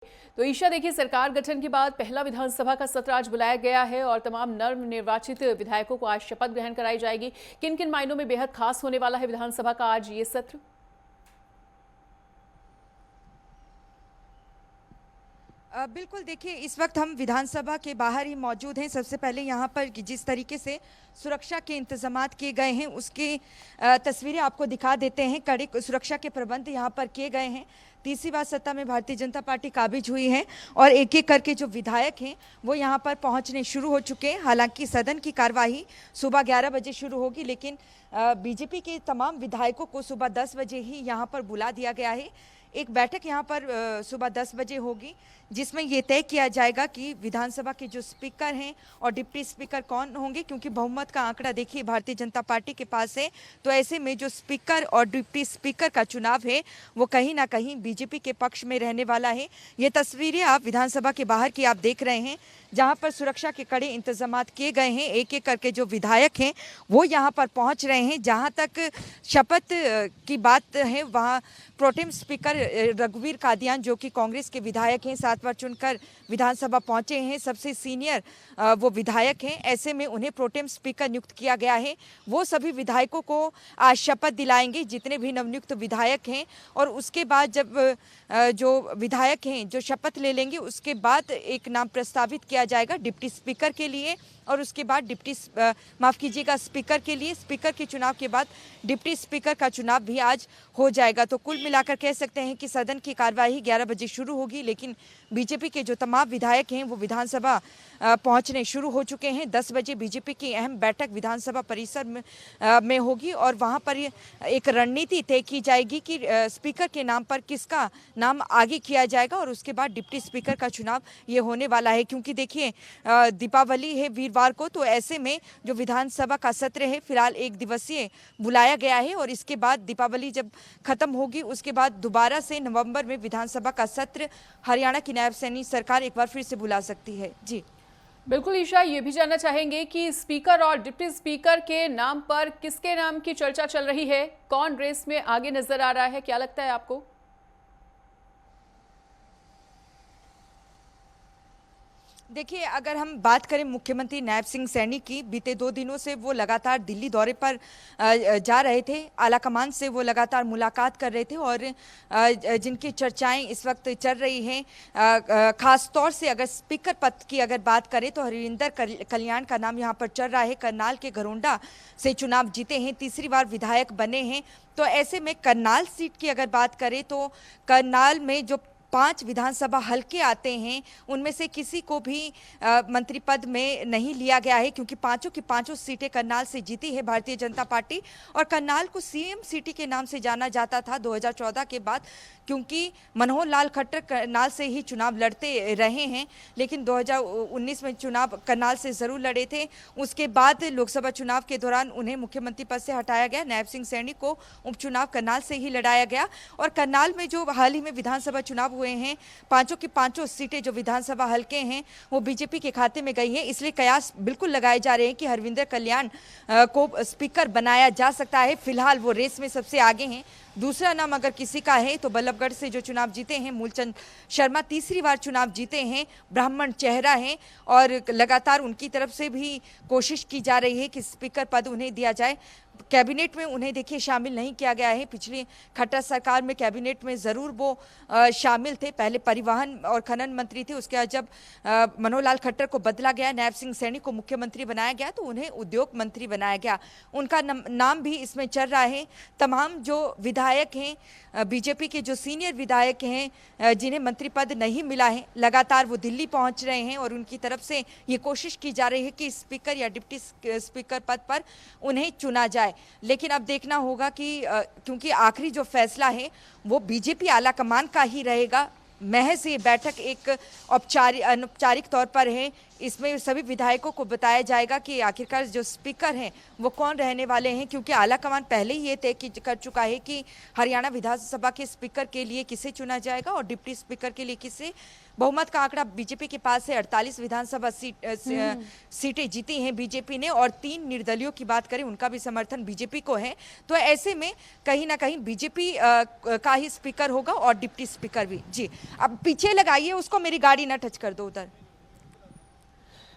तो ईशा देखिए, सरकार गठन के बाद पहला विधानसभा का सत्र आज बुलाया गया है और तमाम नवनिर्वाचित विधायकों को आज शपथ ग्रहण कराई जाएगी। किन किन मायनों में बेहद खास होने वाला है विधानसभा का आज ये सत्र? बिल्कुल, देखिए इस वक्त हम विधानसभा के बाहर ही मौजूद हैं। सबसे पहले यहाँ पर जिस तरीके से सुरक्षा के इंतजामात किए गए हैं उसकी तस्वीरें आपको दिखा देते हैं। कड़े सुरक्षा के प्रबंध यहाँ पर किए गए हैं। तीसरी बार सत्ता में भारतीय जनता पार्टी काबिज हुई है और एक एक करके जो विधायक हैं वो यहाँ पर पहुँचने शुरू हो चुके हैं। हालांकि सदन की कार्यवाही सुबह 11 बजे शुरू होगी, लेकिन बीजेपी के तमाम विधायकों को सुबह 10 बजे ही यहाँ पर बुला दिया गया है। एक बैठक यहाँ पर सुबह 10 बजे होगी जिसमें ये तय किया जाएगा कि विधानसभा के जो स्पीकर हैं और डिप्टी स्पीकर कौन होंगे, क्योंकि बहुमत का आंकड़ा देखिए भारतीय जनता पार्टी के पास है। तो ऐसे में जो स्पीकर और डिप्टी स्पीकर का चुनाव है वो कहीं ना कहीं बीजेपी के पक्ष में रहने वाला है। ये तस्वीरें आप विधानसभा के बाहर की आप देख रहे हैं, जहाँ पर सुरक्षा के कड़े इंतजामात किए गए हैं। एक एक करके जो विधायक हैं वो यहाँ पर पहुँच रहे हैं। जहाँ तक शपथ की बात है वहाँ प्रोटेम स्पीकर रघुवीर कादियान जो कि कांग्रेस के विधायक हैं 7 बार चुनकर विधानसभा पहुंचे हैं, सबसे सीनियर वो विधायक हैं। ऐसे में उन्हें प्रोटेम स्पीकर नियुक्त किया गया है। वो सभी विधायकों को आज शपथ दिलाएंगे जितने भी नवनियुक्त विधायक हैं, और उसके बाद जब जो विधायक हैं जो शपथ ले लेंगे उसके बाद एक नाम प्रस्तावित किया जाएगा डिप्टी स्पीकर के लिए, और उसके बाद स्पीकर के लिए। स्पीकर के चुनाव के बाद डिप्टी स्पीकर का चुनाव भी आज हो जाएगा। तो कुल मिलाकर कह सकते हैं कि सदन की कार्यवाही 11 बजे शुरू होगी, लेकिन बीजेपी के जो तमाम विधायक हैं वो विधानसभा पहुंचने शुरू हो चुके हैं। 10 बजे बीजेपी की अहम बैठक विधानसभा परिसर में होगी और वहां पर एक रणनीति तय की जाएगी कि स्पीकर के नाम पर किसका नाम आगे किया जाएगा, और उसके बाद डिप्टी स्पीकर का चुनाव ये होने वाला है। क्योंकि देखिए दीपावली है वीरवार को, तो ऐसे में जो विधानसभा का सत्र है फिलहाल 1 दिवसीय बुलाया गया है, और इसके बाद दीपावली जब खत्म होगी उसके बाद दोबारा से नवंबर में विधानसभा का सत्र हरियाणा की नायब सैनी सरकार एक बार फिर से बुला सकती है। जी बिल्कुल ईशा, ये भी जानना चाहेंगे कि स्पीकर और डिप्टी स्पीकर के नाम पर किसके नाम की चर्चा चल रही है? कौन रेस में आगे नजर आ रहा है, क्या लगता है आपको? देखिए, अगर हम बात करें मुख्यमंत्री नायब सिंह सैनी की, बीते 2 दिनों से वो लगातार दिल्ली दौरे पर जा रहे थे। आलाकमान से वो लगातार मुलाकात कर रहे थे और जिनकी चर्चाएं इस वक्त चल रही हैं, खास तौर से अगर स्पीकर पद की अगर बात करें तो हरिंदर कल्याण का नाम यहाँ पर चल रहा है। करनाल के घरोंडा से चुनाव जीते हैं, तीसरी बार विधायक बने हैं। तो ऐसे में करनाल सीट की अगर बात करें तो करनाल में जो 5 विधानसभा हल्के आते हैं उनमें से किसी को भी मंत्री पद में नहीं लिया गया है, क्योंकि पांचों की पांचों सीटें करनाल से जीती है भारतीय जनता पार्टी। और करनाल को सीएम सिटी के नाम से जाना जाता था 2014 के बाद, क्योंकि मनोहर लाल खट्टर करनाल से ही चुनाव लड़ते रहे हैं, लेकिन 2019 में चुनाव करनाल से जरूर लड़े थे। उसके बाद लोकसभा चुनाव के दौरान उन्हें मुख्यमंत्री पद से हटाया गया। नायब सिंह सैनी को उपचुनाव करनाल से ही लड़ाया गया, और करनाल में जो हाल ही में विधानसभा चुनाव हुए हैं, पांचों की पांचों सीटें जो विधानसभा हल्के हैं वो बीजेपी के खाते में गई हैं। इसलिए कयास बिल्कुल लगाए जा रहे हैं कि हरविंदर कल्याण को स्पीकर बनाया जा सकता है। फिलहाल वो रेस में सबसे आगे हैं। दूसरा नाम अगर किसी का है तो बल्लभगढ़ से जो चुनाव जीते हैं मूलचंद शर्मा, तीसरी बार चुनाव जीते हैं, ब्राह्मण चेहरा हैं, और लगातार उनकी तरफ से भी कोशिश की जा रही है कि स्पीकर पद उन्हें दिया जाए। कैबिनेट में उन्हें देखिए शामिल नहीं किया गया है। पिछली खट्टर सरकार में कैबिनेट में ज़रूर वो शामिल थे, पहले परिवहन और खनन मंत्री थे। उसके बाद जब मनोहर लाल खट्टर को बदला गया, नायब सिंह सैनी को मुख्यमंत्री बनाया गया, तो उन्हें उद्योग मंत्री बनाया गया। उनका नाम भी इसमें चल रहा है। तमाम जो विधायक हैं बीजेपी के, जो सीनियर विधायक हैं जिन्हें मंत्री पद नहीं मिला है, लगातार वो दिल्ली पहुंच रहे हैं और उनकी तरफ से ये कोशिश की जा रही है कि स्पीकर या डिप्टी स्पीकर पद पर उन्हें चुना जाए। लेकिन अब देखना होगा कि क्योंकि आखिरी जो फैसला है वो बीजेपी आलाकमान का ही रहेगा। महज ये बैठक एक अनौपचारिक तौर पर है। इसमें सभी विधायकों को बताया जाएगा कि आखिरकार जो स्पीकर हैं वो कौन रहने वाले हैं, क्योंकि आलाकमान पहले ही ये तय कर चुका है कि हरियाणा विधानसभा के स्पीकर के लिए किसे चुना जाएगा और डिप्टी स्पीकर के लिए किसे। बहुमत का आंकड़ा बीजेपी के पास है, 48 विधानसभा सीटें जीती हैं बीजेपी ने, और 3 निर्दलियों की बात करें उनका भी समर्थन बीजेपी को है। तो ऐसे में कहीं ना कहीं बीजेपी का ही स्पीकर होगा और डिप्टी स्पीकर भी। जी अब पीछे लगाइए उसको, मेरी गाड़ी ना टच कर दो उधर।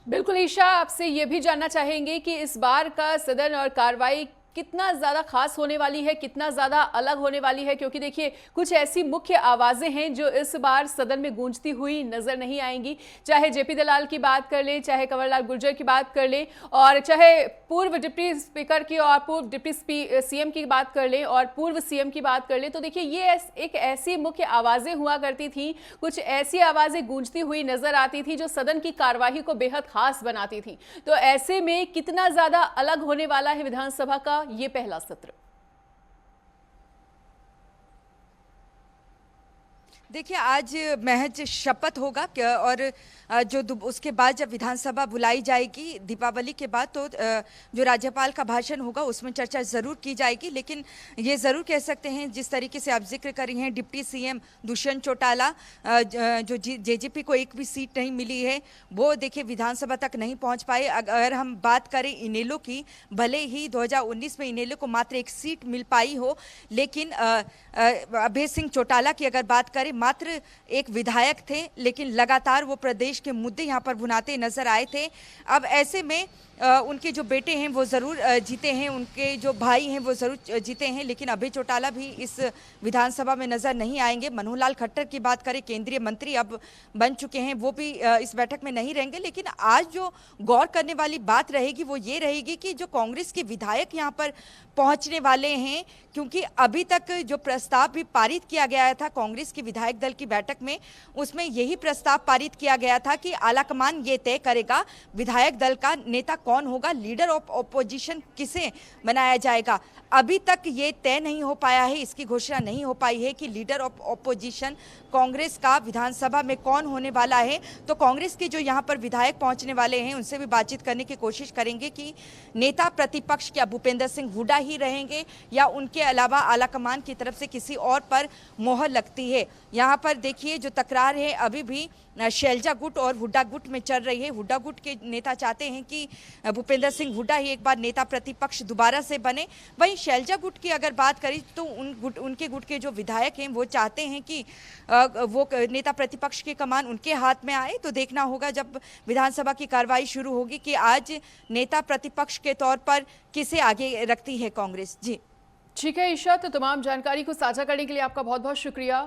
बिल्कुल ईशा, आपसे ये भी जानना चाहेंगे कि इस बार का सदन और कार्रवाई कितना ज्यादा खास होने वाली है, कितना ज्यादा अलग होने वाली है, क्योंकि देखिए कुछ ऐसी मुख्य आवाजें हैं जो इस बार सदन में गूंजती हुई नजर नहीं आएंगी। चाहे जेपी दलाल की बात कर ले, चाहे कंवरलाल गुर्जर की बात कर ले, और चाहे पूर्व डिप्टी स्पीकर की और पूर्व डिप्टी सीएम की बात कर ले और पूर्व सीएम की बात कर ले, तो देखिए ये एक ऐसी मुख्य आवाजें हुआ करती थी, कुछ ऐसी आवाजें गूंजती हुई नजर आती थी जो सदन की कार्यवाही को बेहद खास बनाती थी। तो ऐसे में कितना ज्यादा अलग होने वाला है विधानसभा का ये पहला सत्र? देखिए, आज महज शपथ होगा और जो उसके बाद जब विधानसभा बुलाई जाएगी दीपावली के बाद, तो जो राज्यपाल का भाषण होगा उसमें चर्चा जरूर की जाएगी। लेकिन ये जरूर कह सकते हैं, जिस तरीके से आप जिक्र कर रही हैं, डिप्टी सीएम दुष्यंत चौटाला, जो जेजेपी को एक भी सीट नहीं मिली है, वो देखिए विधानसभा तक नहीं पहुंच पाए। अगर हम बात करें इनेलो की, भले ही 2019 में इनेलो को मात्र एक सीट मिल पाई हो, लेकिन अभय सिंह चौटाला की अगर बात करें, मात्र एक विधायक थे, लेकिन लगातार वो प्रदेश के मुद्दे यहाँ पर भुनाते नजर आए थे। अब ऐसे में उनके जो बेटे हैं वो ज़रूर जीते हैं, उनके जो भाई हैं वो ज़रूर जीते हैं, लेकिन अभय चौटाला भी इस विधानसभा में नज़र नहीं आएंगे। मनोहर लाल खट्टर की बात करें, केंद्रीय मंत्री अब बन चुके हैं, वो भी इस बैठक में नहीं रहेंगे। लेकिन आज जो गौर करने वाली बात रहेगी वो ये रहेगी कि जो कांग्रेस के विधायक यहाँ पर पहुंचने वाले हैं, क्योंकि अभी तक जो प्रस्ताव भी पारित किया गया था कांग्रेस की विधायक दल की बैठक में, उसमें यही प्रस्ताव पारित किया गया था कि आलाकमान ये तय करेगा विधायक दल का नेता कौन होगा, लीडर ऑफ ऑपोजिशन किसे बनाया जाएगा। अभी तक ये तय नहीं हो पाया है, इसकी घोषणा नहीं हो पाई है कि लीडर ऑफ ऑपोजिशन कांग्रेस का विधानसभा में कौन होने वाला है। तो कांग्रेस के जो यहाँ पर विधायक पहुंचने वाले हैं उनसे भी बातचीत करने की कोशिश करेंगे कि नेता प्रतिपक्ष क्या भूपेंद्र सिंह हुड्डा ही रहेंगे या उनके अलावा आलाकमान की तरफ से किसी और पर मोहर लगती है। यहाँ पर देखिए जो तकरार है अभी भी शैलजा गुट और हुड्डा गुट में चल रही है। हुड्डा गुट के नेता चाहते हैं कि भूपेंद्र सिंह हुड्डा ही एक बार नेता प्रतिपक्ष दोबारा से बने। वहीं शैलजा गुट की अगर बात करें तो उनके गुट के जो विधायक हैं वो चाहते हैं कि वो नेता प्रतिपक्ष की कमान उनके हाथ में आए। तो देखना होगा जब विधानसभा की कार्रवाई शुरू होगी कि आज नेता प्रतिपक्ष के तौर पर किसे आगे रखती है कांग्रेस। जी ठीक है ईशा, तो तमाम जानकारी को साझा करने के लिए आपका बहुत बहुत शुक्रिया।